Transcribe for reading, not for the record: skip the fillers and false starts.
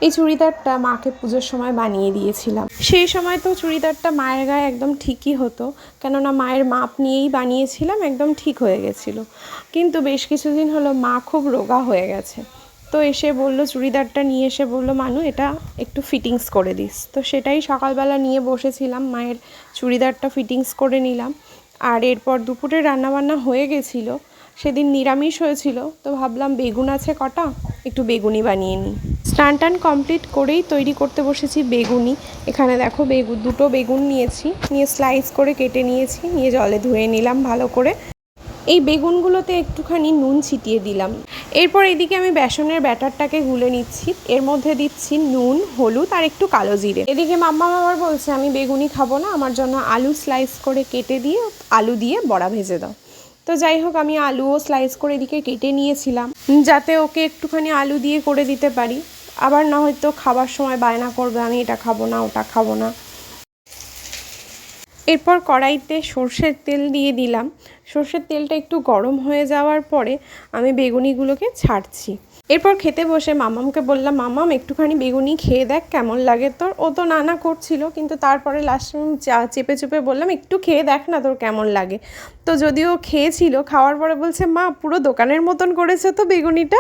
এই চুড়িদারটা মাকে পুজোর সময় বানিয়ে দিয়েছিলাম। সেই সময় তো চুড়িদারটা মায়ের গায়ে একদম ঠিকই হতো, কেননা মায়ের মাপ নিয়েই বানিয়েছিলাম, একদম ঠিক হয়ে গেছিলো। কিন্তু বেশ কিছুদিন হলো মা খুব রোগা হয়ে গেছে, তো এসে বলল, চুড়িদারটা নিয়ে এসে বলল, মানু এটা একটু ফিটিংস করে দিস। তো সেটাই সকালবেলা নিয়ে বসেছিলাম, মায়ের চুড়িদারটা ফিটিংস করে নিলাম। আর এরপর দুপুরে রান্নাবান্না হয়ে গেছিলো, সেদিন নিরামিষ হয়েছিল, তো ভাবলাম বেগুন আছে কটা, একটু বেগুনি বানিয়ে নিই। স্নান টান কমপ্লিট করেই তৈরি করতে বসেছি বেগুনি। এখানে দেখো দুটো বেগুন নিয়েছি, নিয়ে স্লাইস করে কেটে নিয়েছি, নিয়ে জলে ধুয়ে নিলাম ভালো করে। এই বেগুনগুলোতে একটুখানি নুন ছিটিয়ে দিলাম। এরপর এদিকে আমি বেসনের ব্যাটারটাকে গুলে নিচ্ছি, এর মধ্যে দিচ্ছি নুন, হলুদ আর একটু কালো জিরে। এদিকে মাম্মা আবার বলছে আমি বেগুনি খাবো না, আমার জন্য আলু স্লাইস করে কেটে দিয়ে আলু দিয়ে বড়া ভেজে দাও। তো যাই হোক, আমি আলুও স্লাইস করে এদিকে কেটে নিয়েছিলাম, যাতে ওকে একটুখানি আলু দিয়ে করে দিতে পারি, আবার না হয়তো খাবার সময় বায়না করবে আমি এটা খাবো না, ওটা খাবো না। এরপর কড়াইতে সর্ষের তেল দিয়ে দিলাম। সর্ষের তেলটা একটু গরম হয়ে যাওয়ার পরে আমি বেগুনিগুলোকে ছাড়ছি। এরপর খেতে বসে মামামকে বললাম, মামাম একটুখানি বেগুনি খেয়ে দেখ কেমন লাগে তোর। ও তো নানা করছিল, কিন্তু তারপরে লাস্টে চেপে চেপে বললাম, একটু খেয়ে দেখ না তোর কেমন লাগে। তো যদিও খেয়েছিল, খাওয়ার পরে বলছে, মা পুরো দোকানের মতন করেছে তো বেগুনিটা।